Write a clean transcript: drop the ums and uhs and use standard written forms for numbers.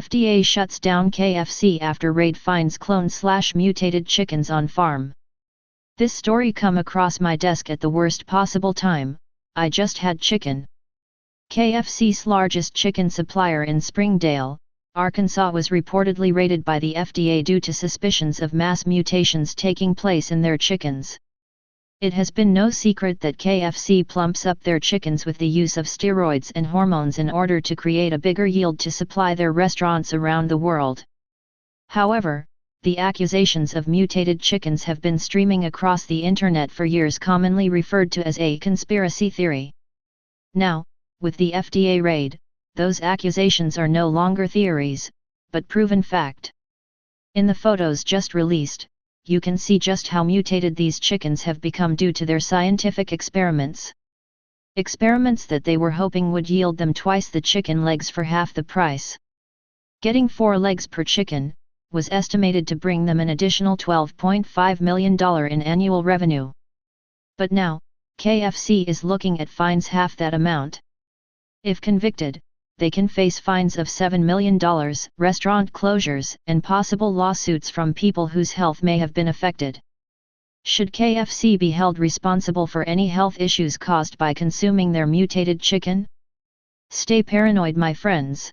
FDA shuts down KFC after raid finds cloned/mutated chickens on farm. This story come across my desk at the worst possible time. I just had chicken. KFC's largest chicken supplier in Springdale, Arkansas was reportedly raided by the FDA due to suspicions of mass mutations taking place in their chickens. It has been no secret that KFC plumps up their chickens with the use of steroids and hormones in order to create a bigger yield to supply their restaurants around the world. However, the accusations of mutated chickens have been streaming across the internet for years, commonly referred to as a conspiracy theory. Now, with the FDA raid, those accusations are no longer theories, but proven fact. In the photos just released, you can see just how mutated these chickens have become due to their scientific experiments. Experiments that they were hoping would yield them twice the chicken legs for half the price. Getting 4 legs per chicken was estimated to bring them an additional $12.5 million in annual revenue. But now, KFC is looking at fines half that amount. If convicted, they can face fines of $7 million, restaurant closures, and possible lawsuits from people whose health may have been affected. Should KFC be held responsible for any health issues caused by consuming their mutated chicken? Stay paranoid, my friends.